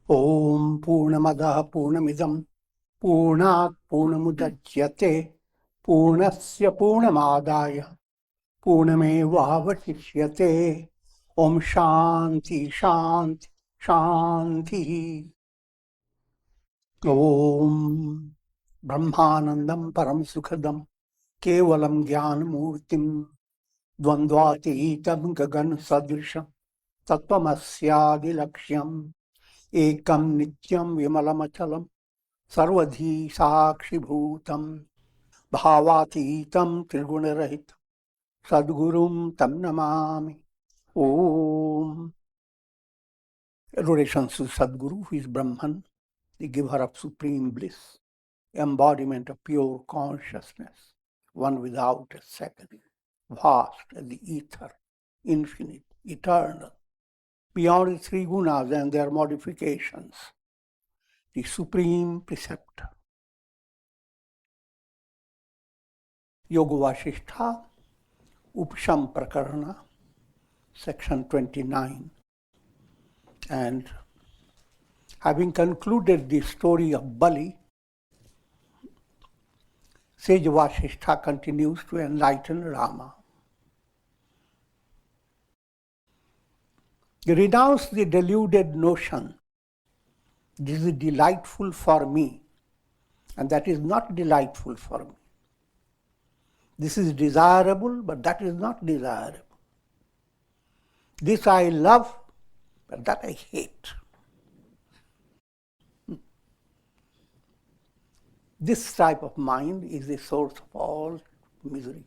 Om Purnamadaha Purnamidam Purnat Purnamudachyate Purnasya Purnamadaya Purnamevavasishyate. Om Shanti Shanti Shanti. Om Brahmanandam Param Sukhadam Kevalam Jnanamurtim Dvandvatitam Gagan Sadrisham Tattvamasya Laksham Ekam Nityam Vimalamachalam Sarvadhi Sakshi Bhutam Bhavatitam Triguna-rahitam Sadgurum Tam Namami. Om. Adoration to Sadguru, who is Brahman, the giver of supreme bliss, embodiment of pure consciousness, one without a second, vast as the ether, infinite, eternal, beyond the three gunas and their modifications, the supreme preceptor. Yoga Vasistha, Upashama Prakarana, section 29. And having concluded the story of Bali, Sage Vasishtha continues to enlighten Rama. He renounced the deluded notion, this is delightful for me, and that is not delightful for me. This is desirable, but that is not desirable. This I love, but that I hate. This type of mind is the source of all misery.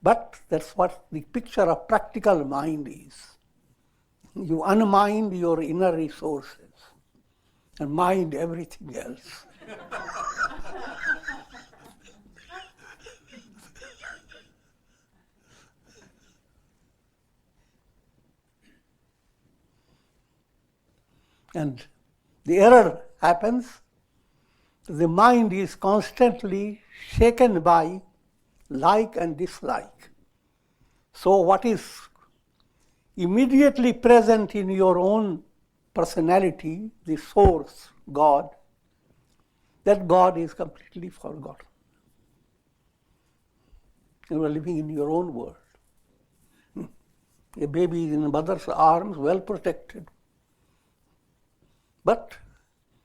But that's what the picture of practical mind is. You unmind your inner resources and mind everything else. And the error happens. The mind is constantly shaken by like and dislike. So what is immediately present in your own personality, the source, God, that God is completely forgotten. You are living in your own world. A baby is in a mother's arms, well protected. But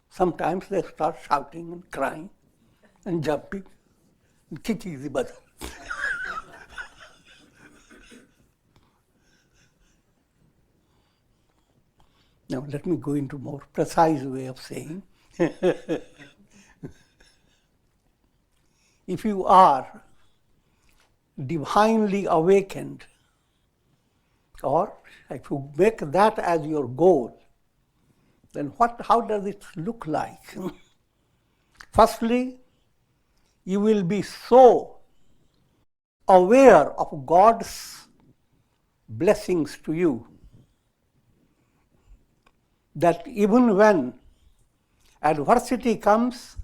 sometimes they start shouting and crying and jumping and kicking the mother. Now let me go into more precise way of saying. If you are divinely awakened, or if you make that as your goal, then how does it look like? Firstly, you will be so aware of God's blessings to you that even when adversity comes,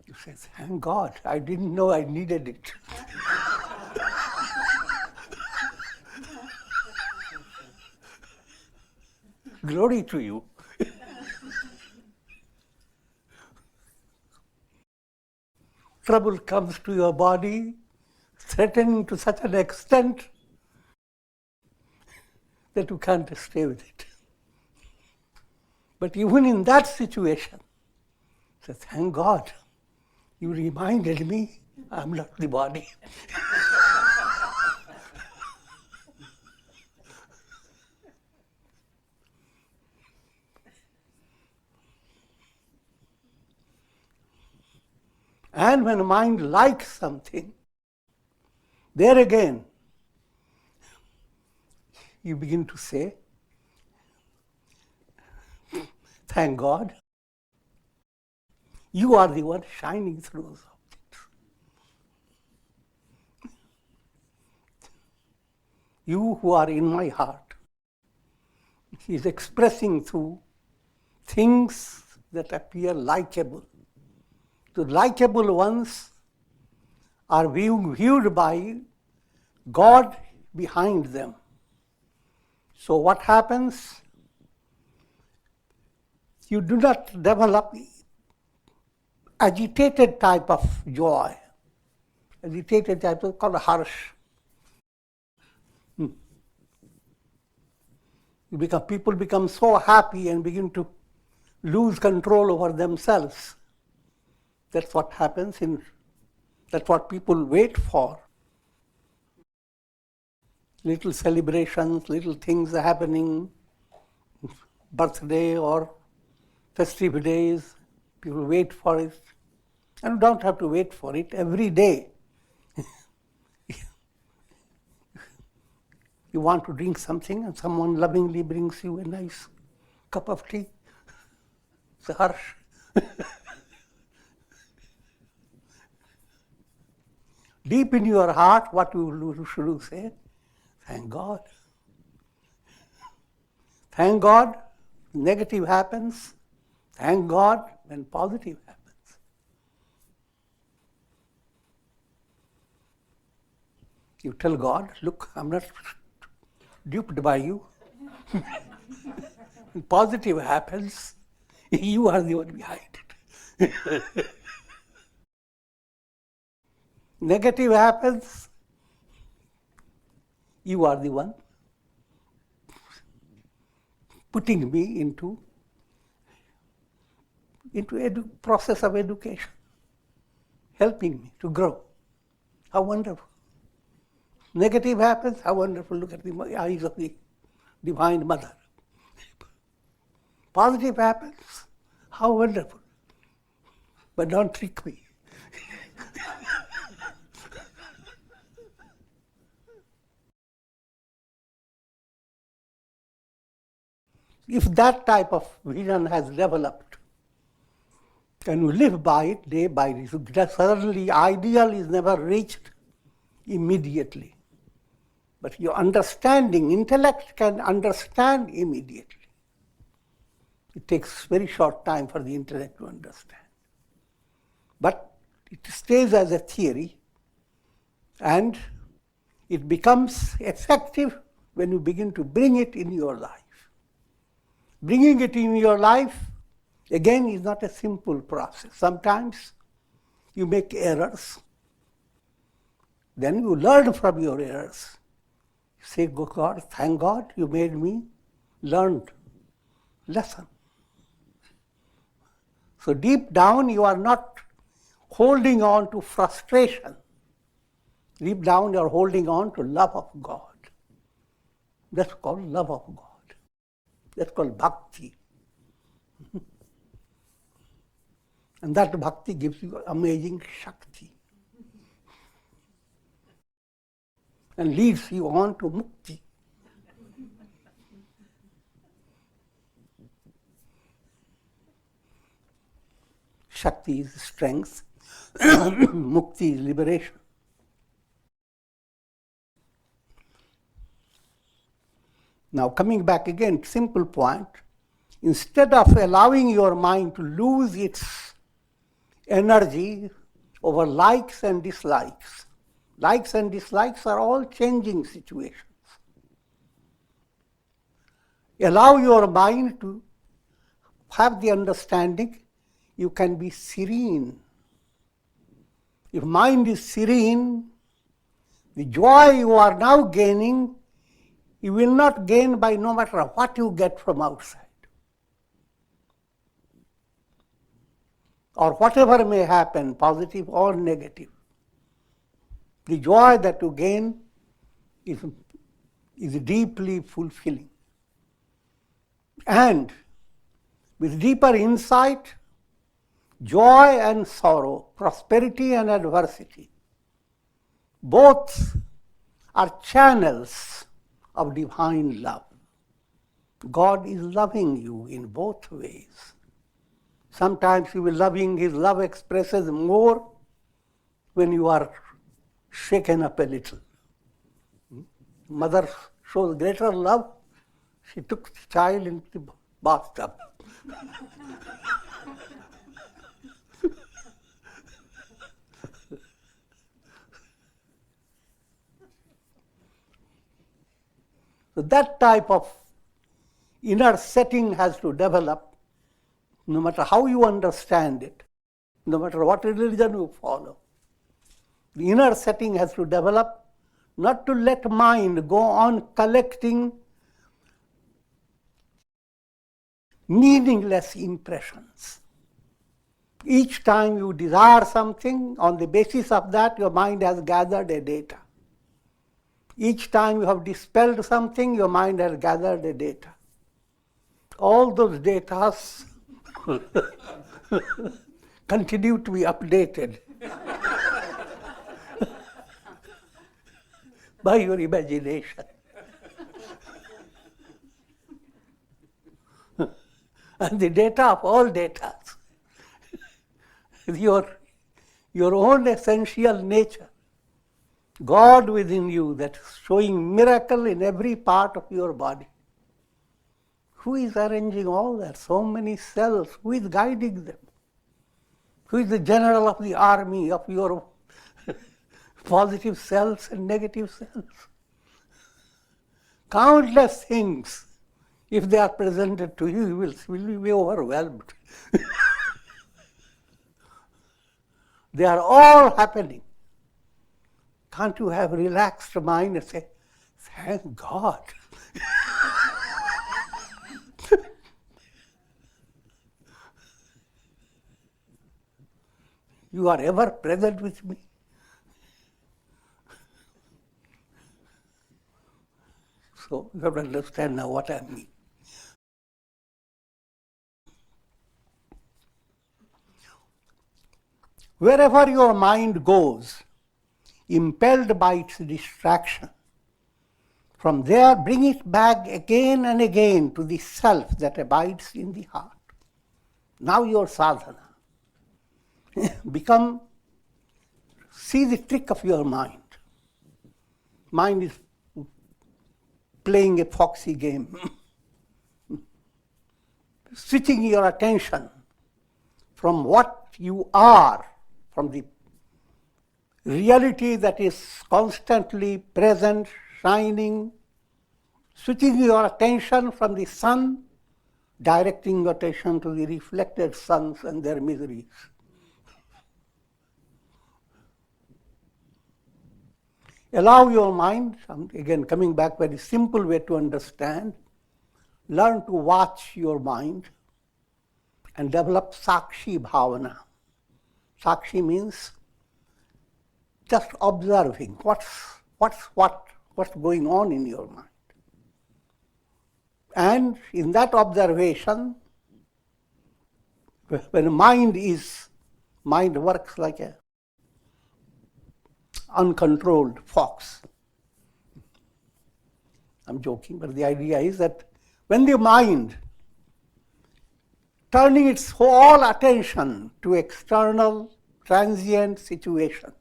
you say, thank God, I didn't know I needed it. Glory to you. Trouble comes to your body, threatening to such an extent that you can't stay with it. But even in that situation, say, thank God, you reminded me I'm not the body. And when mind likes something, there again, you begin to say, thank God, you are the one shining through those objects. You who are in my heart is expressing through things that appear likable. The likable ones are viewed by God behind them. So what happens? you do not develop agitated type of joy. Agitated type is called harsh. People become so happy and begin to lose control over themselves. That's what happens that's what people wait for. Little celebrations, little things are happening, birthday or festive days, people wait for it. And you don't have to wait for it every day. You want to drink something and someone lovingly brings you a nice cup of tea. It's harsh. Deep in your heart, what you should say? Thank God. Thank God negative happens. Thank God when positive happens. You tell God, look, I'm not duped by you. When positive happens, you are the one behind it. Negative happens, you are the one putting me into process of education, helping me to grow. How wonderful. Negative happens, how wonderful. Look at the eyes of the Divine Mother. Positive happens, how wonderful. But don't trick me. If that type of vision has developed, and you live by it day by day, so certainly ideal is never reached immediately. But your understanding, intellect can understand immediately. It takes very short time for the intellect to understand. But it stays as a theory, and it becomes effective when you begin to bring it in your life. Bringing it in your life, again, is not a simple process. Sometimes you make errors. Then you learn from your errors. You say, God, thank God you made me learn lesson. So deep down you are not holding on to frustration. Deep down you are holding on to love of God. That's called love of God. That's called bhakti. And that bhakti gives you amazing shakti. And leads you on to mukti. Shakti is strength, mukti is liberation. Now coming back again, simple point, instead of allowing your mind to lose its energy over likes and dislikes are all changing situations. Allow your mind to have the understanding you can be serene. If mind is serene, the joy you are now gaining, you will not gain by no matter what you get from outside. Or whatever may happen, positive or negative. The joy that you gain is deeply fulfilling. And with deeper insight, joy and sorrow, prosperity and adversity, both are channels of divine love. God is loving you in both ways. Sometimes He will loving, His love expresses more when you are shaken up a little. Mother shows greater love. She took the child into the bathtub. So that type of inner setting has to develop no matter how you understand it, no matter what religion you follow. The inner setting has to develop, not to let mind go on collecting meaningless impressions. Each time you desire something, on the basis of that, your mind has gathered a data. Each time you have dispelled something, your mind has gathered a data. All those data continue to be updated by your imagination. And the data of all data, your own essential nature, God within you that is showing miracle in every part of your body. Who is arranging all that? So many cells. Who is guiding them? Who is the general of the army of your positive cells and negative cells? Countless things. If they are presented to you, you will be overwhelmed. They are all happening. Can't you have relaxed mind and say, thank God. You are ever present with me. So you have to understand now what I mean. Wherever your mind goes, impelled by its distraction, from there bring it back again and again to the self that abides in the heart. Now your sadhana. See the trick of your mind. Mind is playing a foxy game. Switching your attention from what you are, from the reality that is constantly present, shining, switching your attention from the sun, directing your attention to the reflected suns and their miseries. Allow your mind, again coming back, very simple way to understand, learn to watch your mind and develop sakshi bhavana. Sakshi means just observing what's going on in your mind. And in that observation, when mind works like a uncontrolled fox. I'm joking, but the idea is that when the mind turning its whole attention to external transient situation,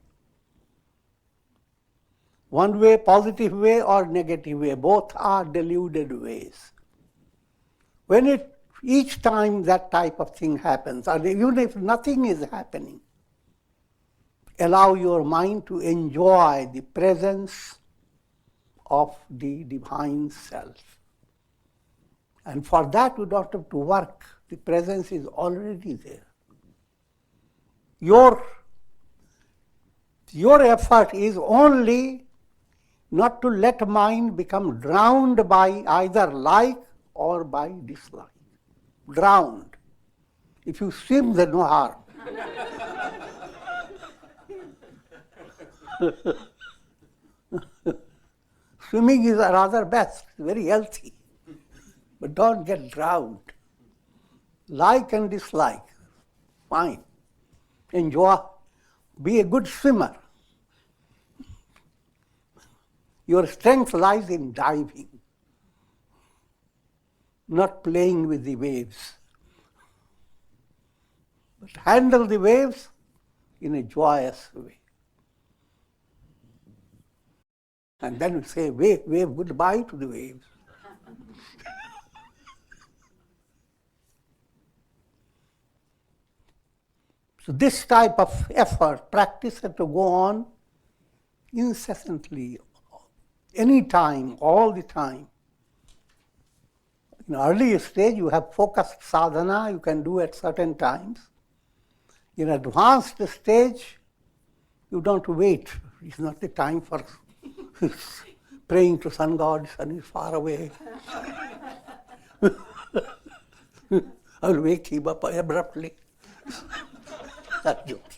one way, positive way or negative way, both are deluded ways. When each time that type of thing happens, or even if nothing is happening, allow your mind to enjoy the presence of the divine self. And for that you don't have to work. The presence is already there. Your effort is only not to let mind become drowned by either like or by dislike. Drowned. If you swim, there's no harm. Swimming is rather best, very healthy, but don't get drowned. Like and dislike, fine. Enjoy, be a good swimmer. Your strength lies in diving, not playing with the waves. But handle the waves in a joyous way. And then you say, wave goodbye to the waves. So this type of effort, practice has to go on incessantly, any time, all the time. In early stage, you have focused sadhana, you can do at certain times. In advanced stage, you don't wait. It's not the time for praying to sun god, sun is far away. I'll wake him up abruptly. That's joking.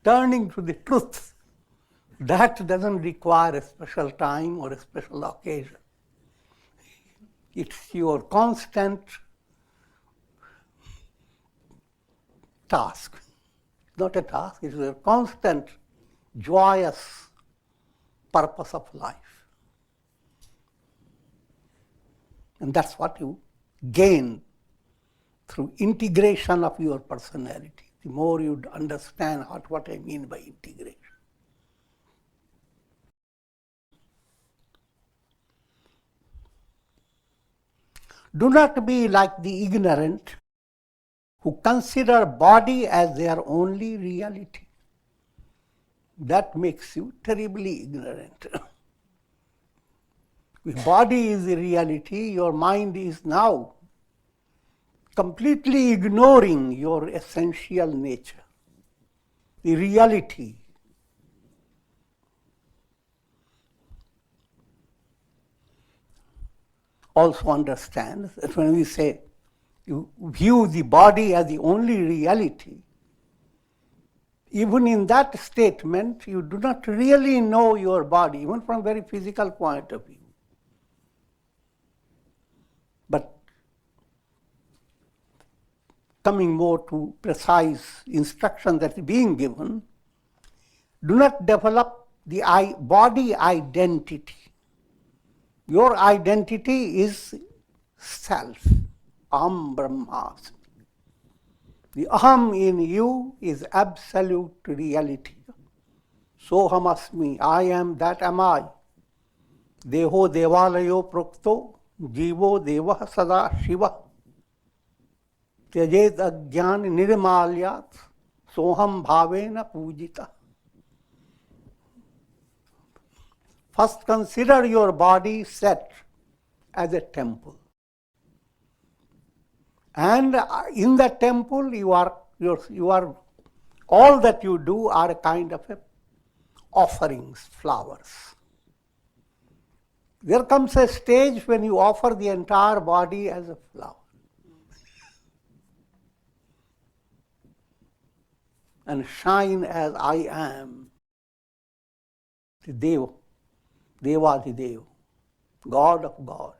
Turning to the truth, that doesn't require a special time or a special occasion. It's your constant task. It's not a task, it's a constant, joyous purpose of life. And that's what you gain through integration of your personality. The more you understand what I mean by integration. Do not be like the ignorant who consider body as their only reality. That makes you terribly ignorant. If body is the reality, your mind is now completely ignoring your essential nature, the reality. Also understand that when we say you view the body as the only reality, even in that statement, you do not really know your body, even from a very physical point of view. But coming more to precise instruction that is being given, do not develop the body identity. Your identity is self, aham brahmasmi. The aham in you is absolute reality. Soham asmi, I am, that am I. Deho devalayo prokto, jivo devah sada shiva. Tyajet ajnan nirmalyat, soham bhavena pujita. First consider your body set as a temple. And in that temple, you are all that you do are a kind of offerings, flowers. There comes a stage when you offer the entire body as a flower. And shine as I am, the Deva, Devadideva, God of gods.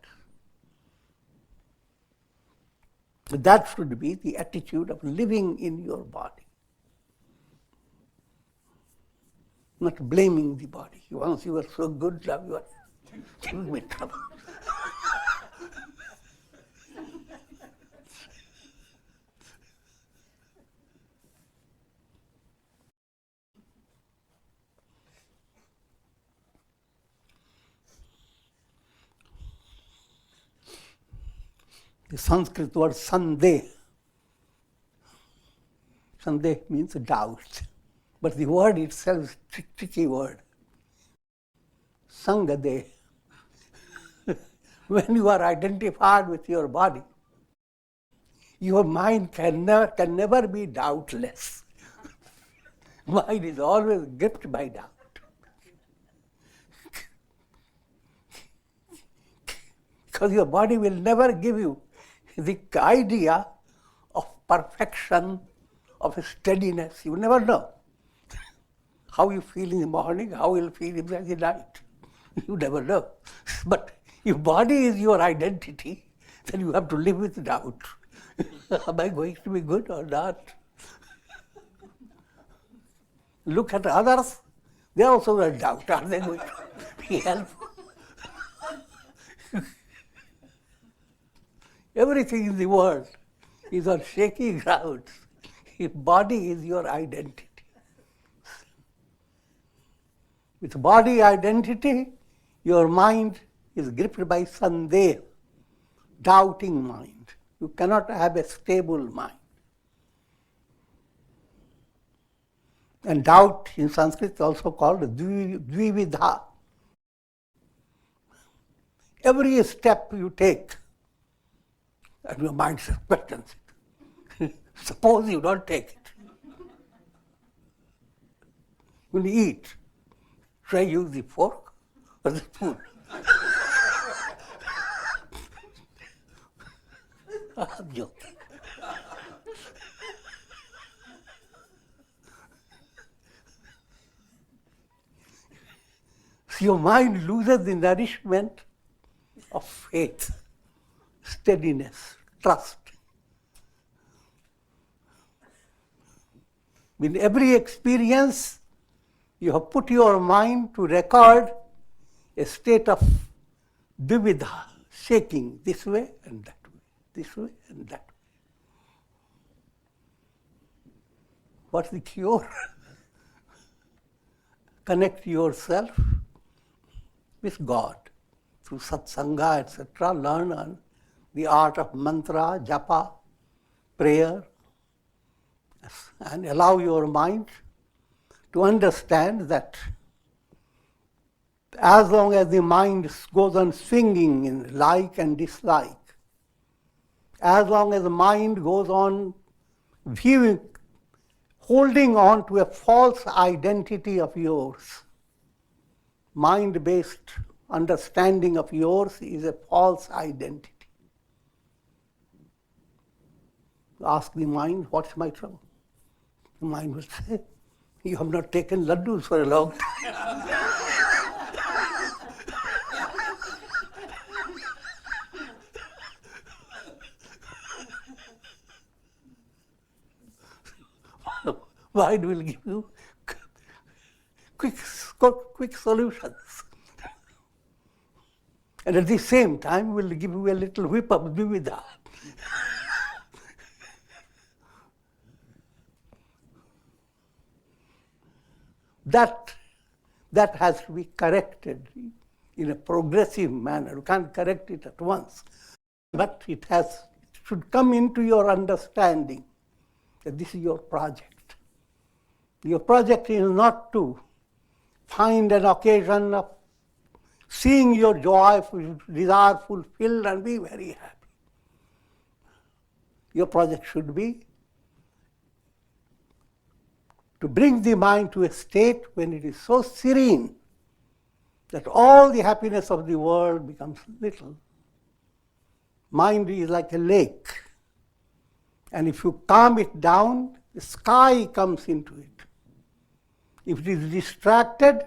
That should be the attitude of living in your body. Not blaming the body. Once you were so good, now you are giving me trouble. The Sanskrit word sandeh. Sandeh means doubt. But the word itself is a tricky word. Sangadeh. When you are identified with your body, your mind can never be doubtless. Mind is always gripped by doubt. Because your body will never give you the idea of perfection, of steadiness. You never know how you feel in the morning, how you'll feel in the night. You never know. But if body is your identity, then you have to live with doubt. Am I going to be good or not? Look at others, they also have doubt. Are they going to be helpful? Everything in the world is on shaky grounds. If body is your identity. With body identity, your mind is gripped by sandeh, doubting mind. You cannot have a stable mind. And doubt in Sanskrit is also called dvividha. Every step you take, and your mind questions it. Suppose you don't take it. When you eat, should I use the fork or the spoon? I'm joking. So your mind loses the nourishment of faith, steadiness, trust. In every experience, you have put your mind to record a state of dvividha, shaking this way and that way, this way and that way. What's the cure? Connect yourself with God through satsanga, etc. Learn on the art of mantra, japa, prayer, and allow your mind to understand that as long as the mind goes on swinging in like and dislike, as long as the mind goes on viewing, holding on to a false identity of yours, mind-based understanding of yours is a false identity. Ask the mind, what's my trouble? The mind will say, you have not taken laddus for a long time. Mind will give you quick solutions. And at the same time will give you a little whip of dvividha. That has to be corrected in a progressive manner. You can't correct it at once. But it should come into your understanding that this is your project. Your project is not to find an occasion of seeing your desire fulfilled and be very happy. Your project should be to bring the mind to a state when it is so serene that all the happiness of the world becomes little. Mind is like a lake, and if you calm it down, the sky comes into it. If it is distracted,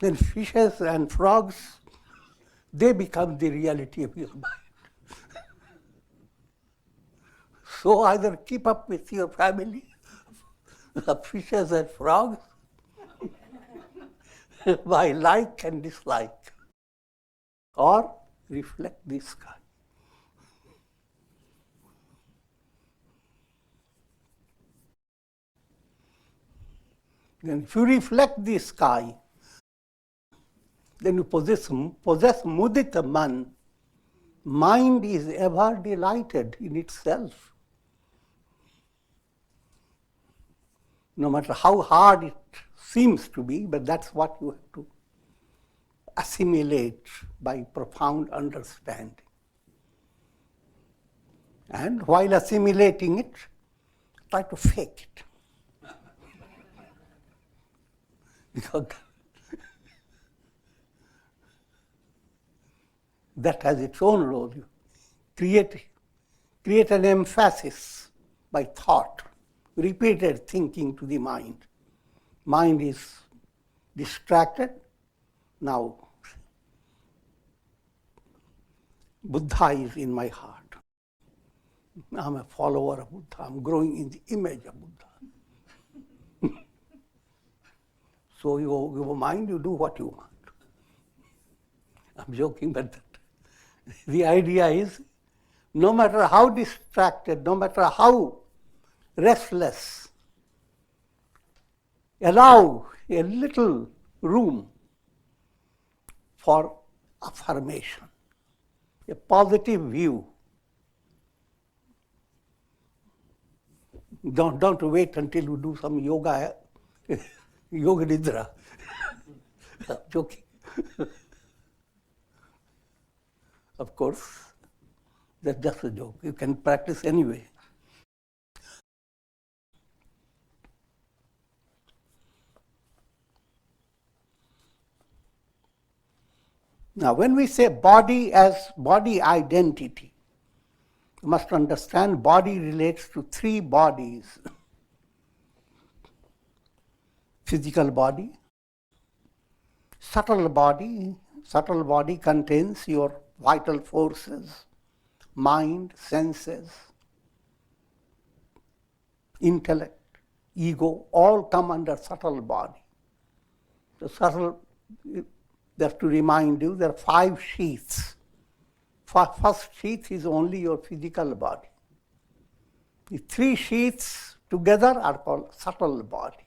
then fishes and frogs, they become the reality of your mind. So either keep up with your family of fishes and frogs by like and dislike, or reflect the sky. Then if you reflect the sky, then you possess mudita man. Mind is ever delighted in itself. No matter how hard it seems to be, but that's what you have to assimilate by profound understanding. And while assimilating it, try to fake it. Because that has its own role. You create an emphasis by thought, repeated thinking to the mind. Mind is distracted. Now, Buddha is in my heart. I'm a follower of Buddha. I'm growing in the image of Buddha. So your mind, you do what you want. I'm joking, but the idea is, no matter how distracted, no matter how restless, allow a little room for affirmation, a positive view. Don't wait until you do some yoga Yoga Nidra. I'm joking. Of course, that's just a joke. You can practice anyway. Now, when we say body as body identity, you must understand body relates to three bodies. Physical body, subtle body. Subtle body contains your vital forces, mind, senses, intellect, ego, all come under subtle body. The subtle, just to remind you, there are 5 sheaths. First sheath is only your physical body. The 3 sheaths together are called subtle body.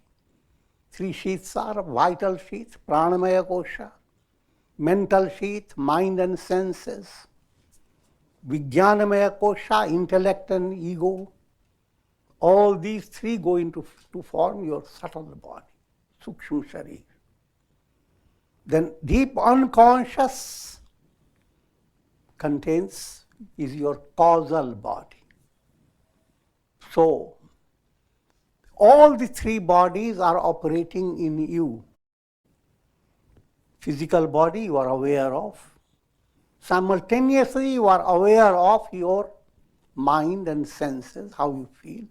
3 sheaths are vital sheath, pranamaya kosha, mental sheath, mind and senses, vijnanamaya kosha, intellect and ego. All these 3 go into to form your subtle body, sukshma sharir. Then deep unconscious is your causal body. So, all the 3 bodies are operating in you. Physical body you are aware of. Simultaneously you are aware of your mind and senses, how you feel.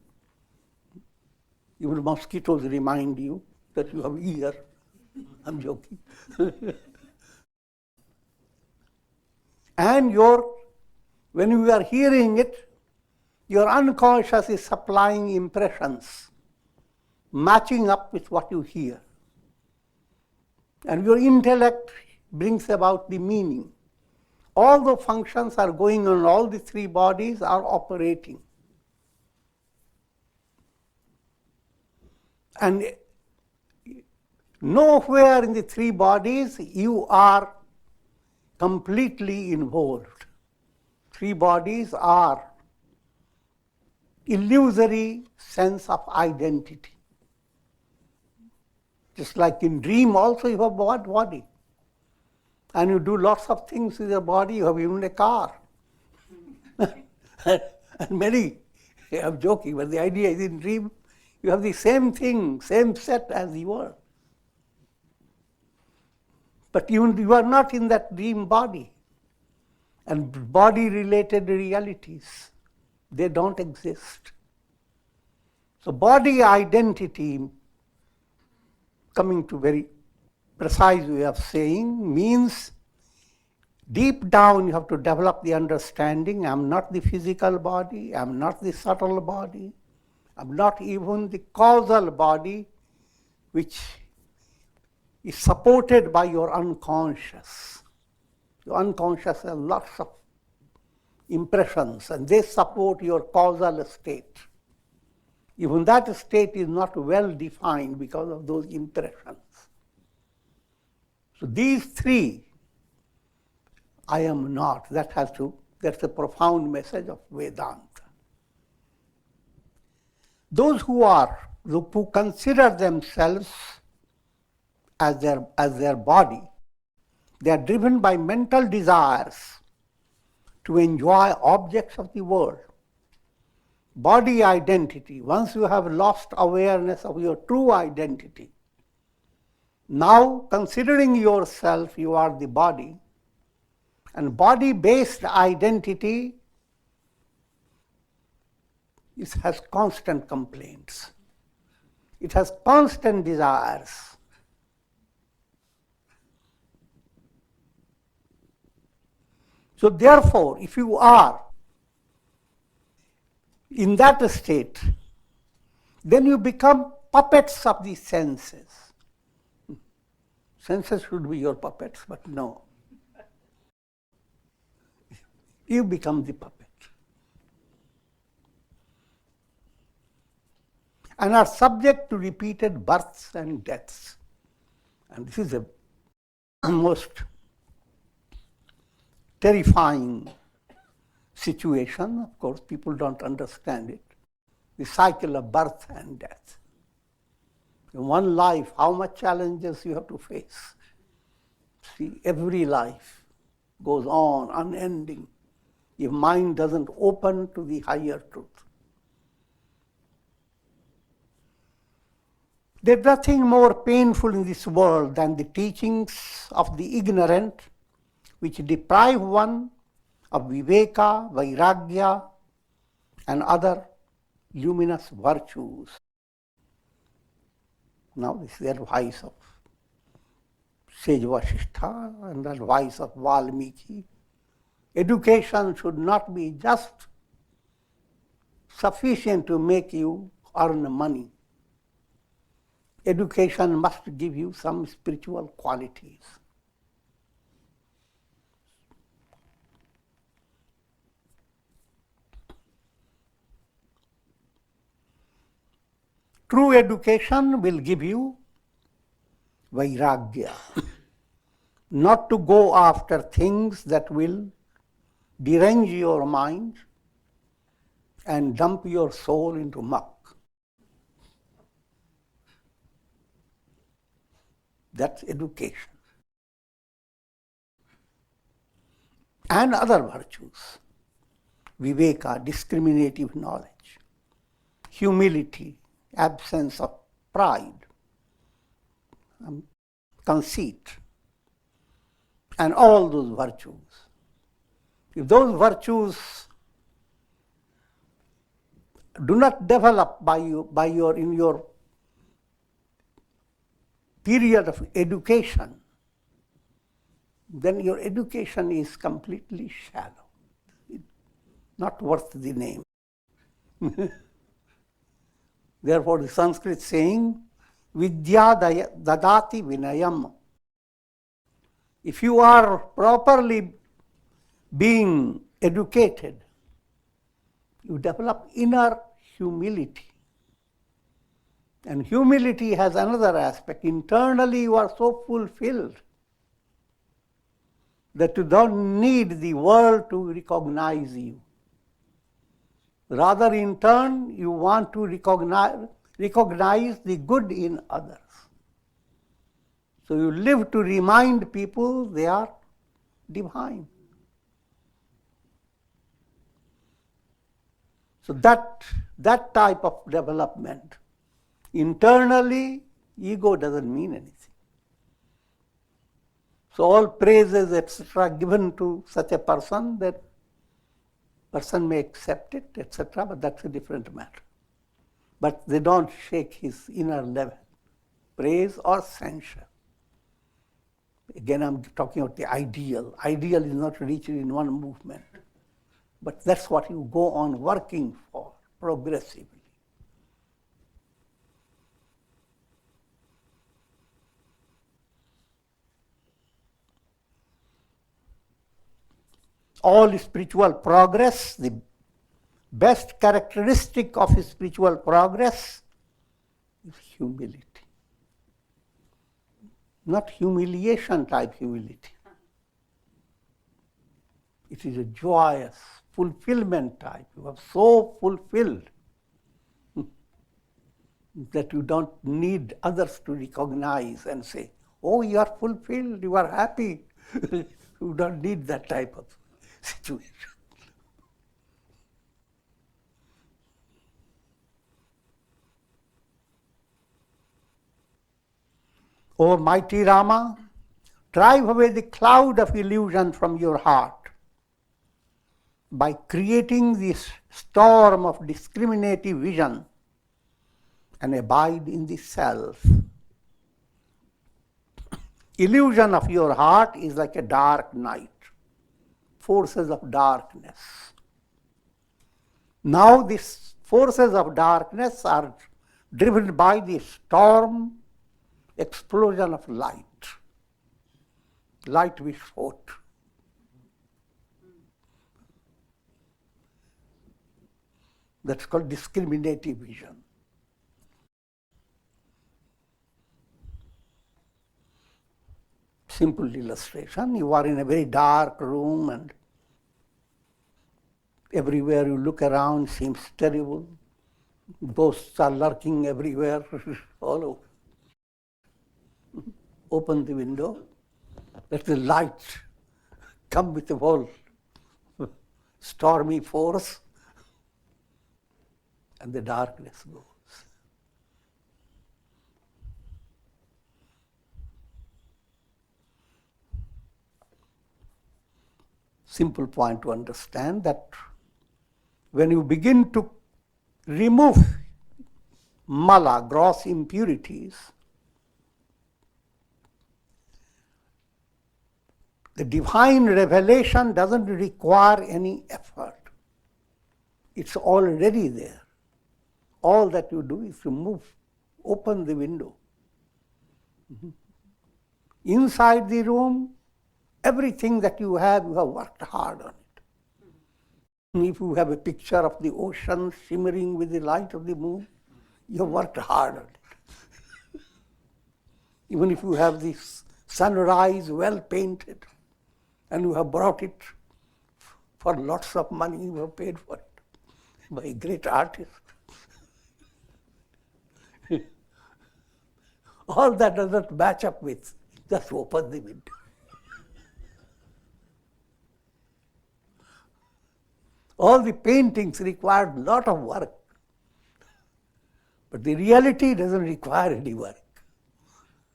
Even mosquitoes remind you that you have ear. I'm joking. And when you are hearing it, your unconscious is supplying impressions, matching up with what you hear. And your intellect brings about the meaning. All the functions are going on, all the 3 bodies are operating. And nowhere in the 3 bodies you are completely involved. 3 bodies are illusory sense of identity. Just like in dream also you have one body. And you do lots of things with your body, you have even a car. And many, I'm joking, but the idea is in dream you have the same thing, same set as you were. But you are not in that dream body. And body-related realities, they don't exist. So body identity, coming to very precise way of saying, means deep down you have to develop the understanding, I'm not the physical body, I'm not the subtle body, I'm not even the causal body, which is supported by your unconscious. Your unconscious has lots of impressions and they support your causal state. Even that state is not well defined because of those impressions. So these 3, I am not, that's a profound message of Vedanta. Those who consider themselves as their body, they are driven by mental desires to enjoy objects of the world. Body identity, once you have lost awareness of your true identity, now considering yourself, you are the body, and body-based identity has constant complaints. It has constant desires. So therefore, if you are in that state, then you become puppets of the senses. Senses should be your puppets, but no. You become the puppet. And are subject to repeated births and deaths. And this is the most terrifying situation. Of course, people don't understand it. The cycle of birth and death. In one life, how much challenges you have to face. See, every life goes on, unending, if mind doesn't open to the higher truth. There's nothing more painful in this world than the teachings of the ignorant, which deprive one of viveka, vairagya, and other luminous virtues. Now this is the advice of sage Vasishtha and the advice of Valmiki. Education should not be just sufficient to make you earn money. Education must give you some spiritual qualities. True education will give you vairagya, not to go after things that will derange your mind and dump your soul into muck. That's education. And other virtues. Viveka, discriminative knowledge. Humility, absence of pride, conceit, and all those virtues. If those virtues do not develop in your period of education, then your education is completely shallow, not worth the name. Therefore, the Sanskrit saying, Vidya dadati vinayam. If you are properly being educated, you develop inner humility. And humility has another aspect. Internally, you are so fulfilled that you don't need the world to recognize you. Rather, in turn, you want to recognize the good in others. So you live to remind people they are divine. So that type of development, internally, ego doesn't mean anything. So all praises, etc., given to such a person, that person may accept it, etc., but that's a different matter. But they don't shake his inner level, praise or censure. Again, I'm talking about the ideal. Ideal is not reached in one movement, but that's what you go on working for progressively. All spiritual progress, the best characteristic of spiritual progress is humility. Not humiliation type humility. It is a joyous, fulfillment type. You are so fulfilled that you don't need others to recognize and say, oh, you are fulfilled, you are happy. You don't need that type of situation. O mighty Rama, drive away the cloud of illusion from your heart by creating this storm of discriminative vision and abide in the self. Illusion of your heart is like a dark night, forces of darkness. Now these forces of darkness are driven by the storm, explosion of light. Light we sought. That's called discriminative vision. Simple illustration, you are in a very dark room and everywhere you look around seems terrible. Ghosts are lurking everywhere, all over. open the window, let the light come with a whole stormy force, and the darkness goes. Simple point to understand that when you begin to remove mala, gross impurities, the divine revelation doesn't require any effort. It's already there. All that you do is open the window. Inside the room, everything that you have worked hard on it. If you have a picture of the ocean shimmering with the light of the moon, you have worked hard on it. Even if you have this sunrise well painted, and you have brought it for lots of money, you have paid for it by a great artist. All that doesn't match up with just open the window. All the paintings required a lot of work, but the reality doesn't require any work.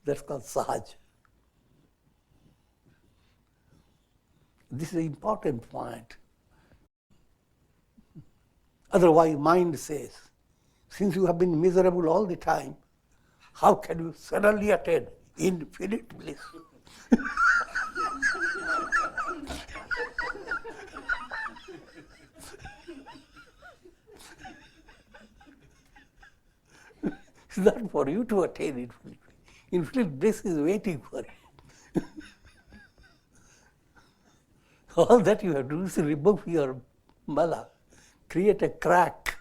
That's called sahaj. This is an important point. Otherwise, mind says, since you have been miserable all the time, how can you suddenly attain infinite bliss? It's not for you to attain infinite bliss. Infinite bliss is waiting for you. All that you have to do is remove your mala, create a crack.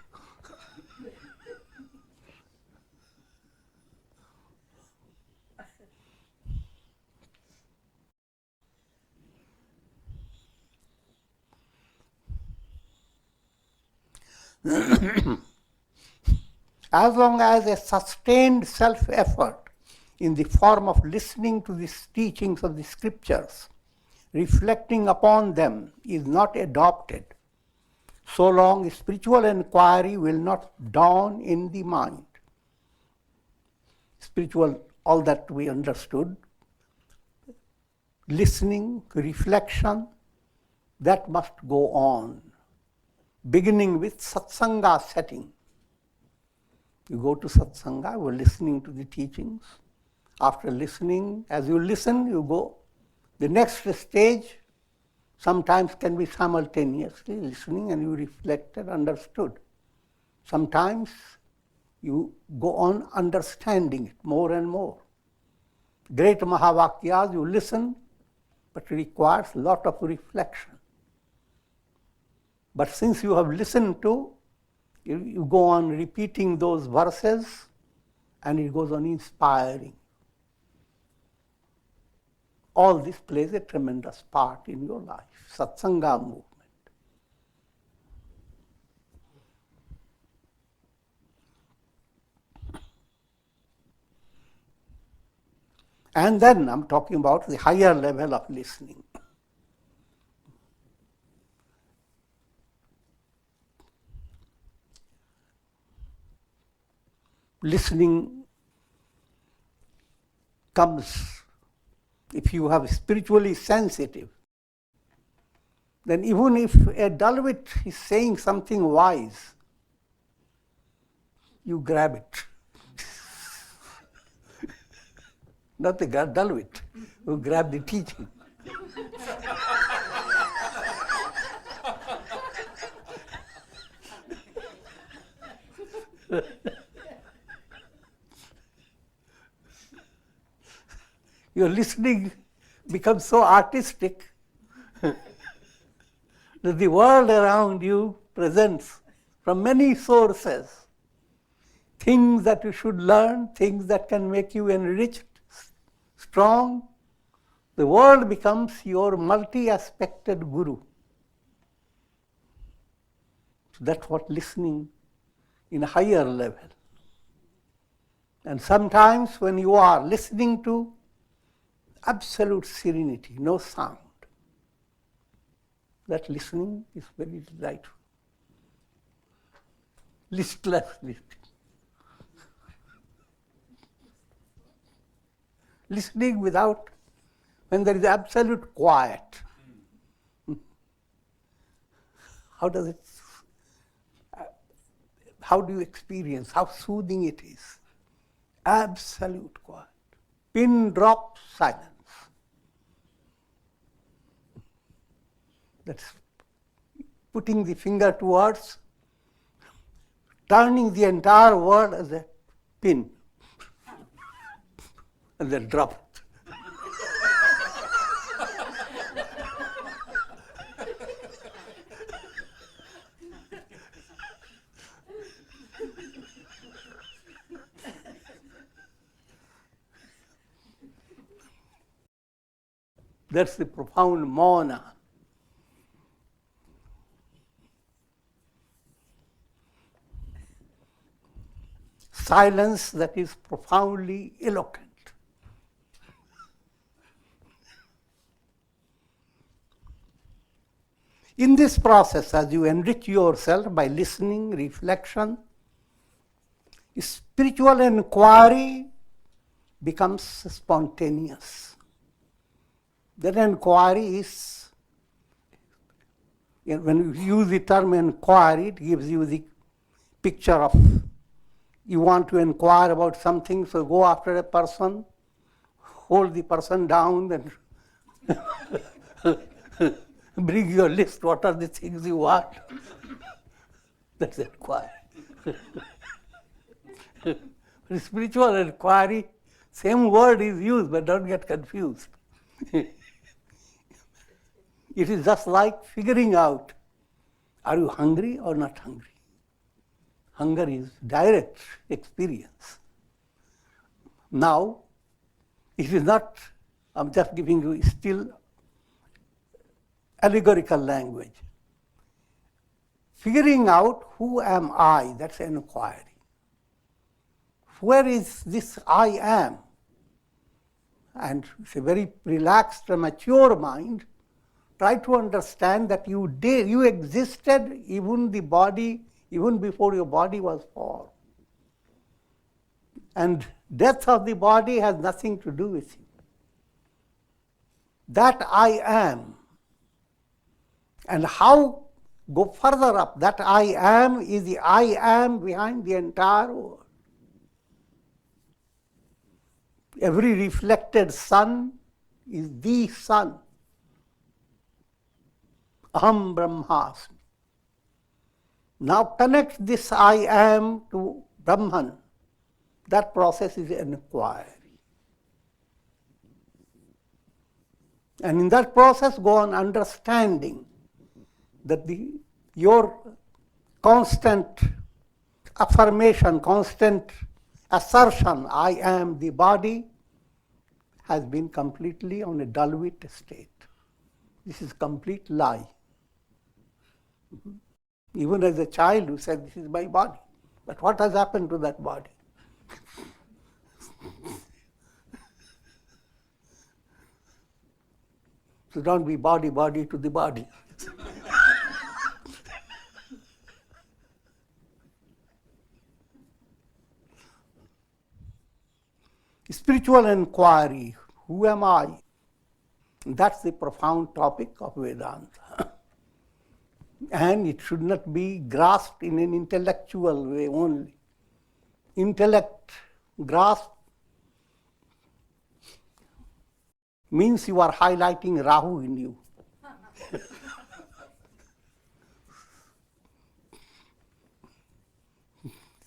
As long as a sustained self-effort in the form of listening to the teachings of the scriptures, reflecting upon them, is not adopted, so long spiritual inquiry will not dawn in the mind. Spiritual, all that we understood, listening, reflection, that must go on, beginning with satsanga setting. You go to satsanga, you are listening to the teachings. After listening, as you listen, you go. The next stage sometimes can be simultaneously listening and you reflected, understood. Sometimes you go on understanding it more and more. Great Mahavakyas, you listen, but it requires a lot of reflection. But since you have listened to, you go on repeating those verses and it goes on inspiring. All this plays a tremendous part in your life, satsanga movement. And then I'm talking about the higher level of listening. Listening comes, if you have spiritually sensitive, then even if a dulwit is saying something wise, you grab it. Not the dulwit, you grab the teaching. Your listening becomes so artistic that the world around you presents from many sources things that you should learn, things that can make you enriched, strong. The world becomes your multi-aspected guru. So that's what listening in a higher level. And sometimes when you are listening to absolute serenity, no sound. That listening is very delightful. Listless listening. Listening without, when there is absolute quiet. How do you experience how soothing it is? Absolute quiet. Pin drop silence. That's putting the finger towards, turning the entire world as a pin, and then drop it. That's the profound mauna. Silence that is profoundly eloquent. In this process, as you enrich yourself by listening, reflection, spiritual inquiry becomes spontaneous. That inquiry is, when you use the term inquiry, it gives you the picture of, you want to inquire about something, so go after a person, hold the person down, and bring your list, what are the things you want. That's inquiry. Spiritual inquiry, same word is used, but don't get confused. It is just like figuring out, are you hungry or not hungry? Hunger is direct experience. Now, it is not, I'm just giving you still allegorical language. Figuring out who am I, that's an inquiry. Where is this I am? And it's a very relaxed, mature mind. Try to understand that you existed even before your body was formed. And death of the body has nothing to do with you. That I am. And how go further up? That I am is the I am behind the entire world. Every reflected sun is the sun. Aham Brahmasmi. Now connect this I am to Brahman. That process is an inquiry. And in that process, go on understanding that your constant affirmation, constant assertion, I am the body, has been completely on a dullwit state. This is complete lie. Even as a child who said, this is my body. But what has happened to that body? So don't be body to the body. Spiritual inquiry, who am I? That's the profound topic of Vedanta. And it should not be grasped in an intellectual way only. Intellect grasp means you are highlighting Rahu in you.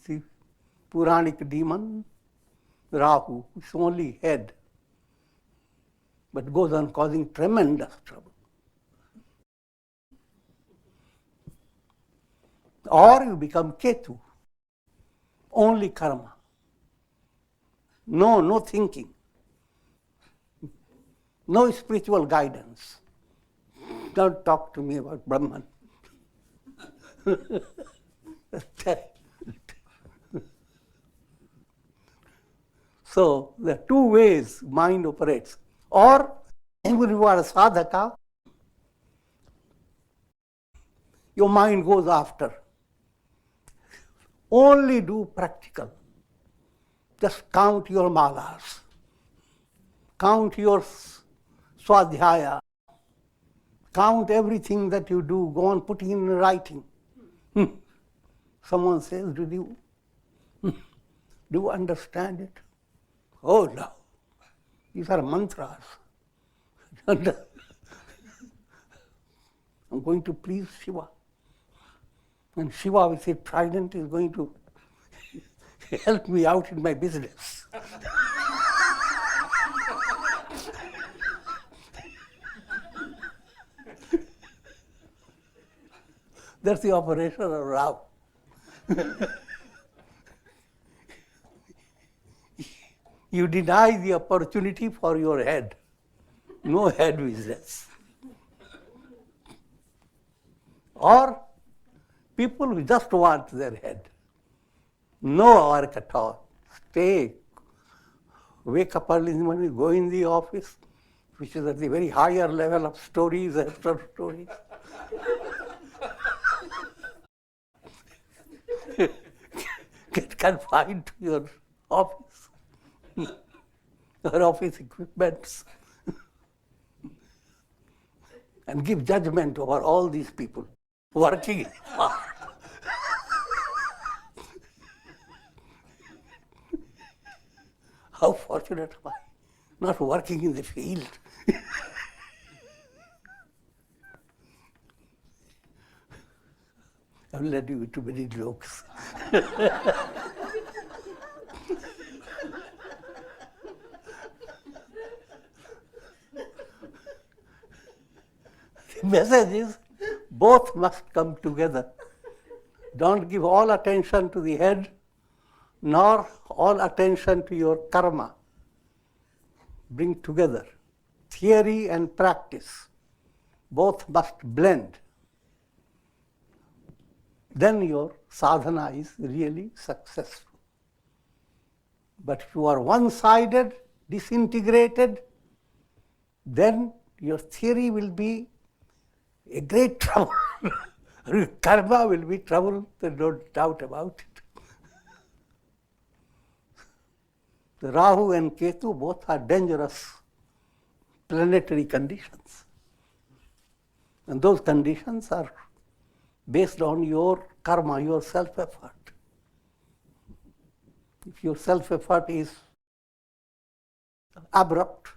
See, Puranic demon, Rahu, it's only head, but goes on causing tremendous trouble. Or you become Ketu, only karma. No thinking. No spiritual guidance. Don't talk to me about Brahman. So there are two ways mind operates. Or when you are a sadhaka, your mind goes after. Only do practical. Just count your malas. Count your swadhyaya. Count everything that you do. Go on putting in writing. Someone says, do you understand it? Oh no. These are mantras. I'm going to please Shiva. And Shiva with his trident is going to help me out in my business. That's the operation of Rao. You deny the opportunity for your head. No head business. Or people who just want their head. No work at all. Stay. Wake up early in the morning, go in the office, which is at the very higher level of stories after stories. Get confined to your office, your office equipments, and give judgment over all these people working in the farm. How fortunate am I, not working in the field. I've led you too many jokes. The message is both must come together. Don't give all attention to the head, nor all attention to your karma. Bring together theory and practice. Both must blend. Then your sadhana is really successful. But if you are one-sided, disintegrated, then your theory will be a great trouble. Karma will be trouble, there's no doubt about it. The Rahu and Ketu both are dangerous planetary conditions. And those conditions are based on your karma, your self-effort. If your self-effort is abrupt,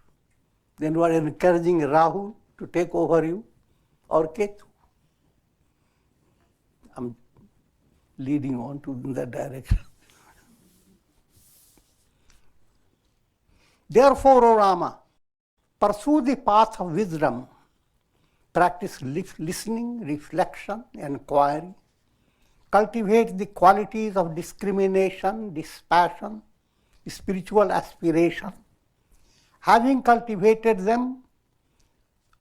then you are encouraging Rahu to take over you, or Ketu. I'm leading on to that direction. Therefore, O Rama, pursue the path of wisdom. Practice listening, reflection, inquiry. Cultivate the qualities of discrimination, dispassion, spiritual aspiration. Having cultivated them,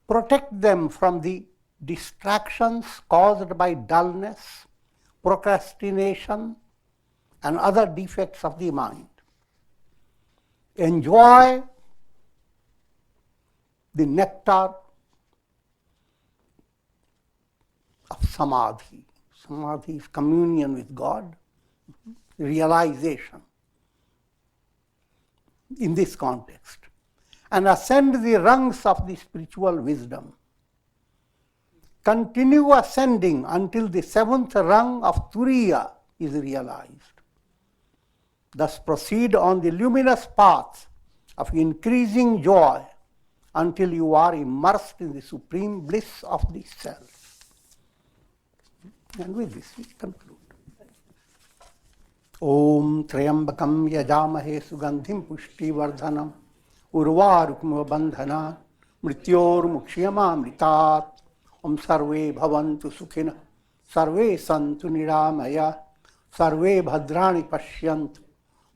protect them from the distractions caused by dullness, procrastination, and other defects of the mind. Enjoy the nectar of samadhi. Samadhi is communion with God, realization in this context, and ascend the rungs of the spiritual wisdom. Continue ascending until the seventh rung of Turiya is realized. Thus proceed on the luminous path of increasing joy until you are immersed in the supreme bliss of the self. And with this we conclude. Om Trayambakam Yajamahe Sugandhim Pushti Vardhanam Urvarukma Bandhana Mrityor Mukshiyama Mritat Om Sarve Bhavantu Sukhina Sarve Santu Niramaya Sarve Bhadrani Pashyantu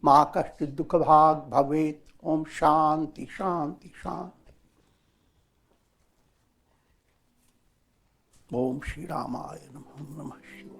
Ma Kashti Dukha Bhag Bhavet Om Shanti Shanti Shanti. Om Shri Ramaya Namah Namah Shivaya.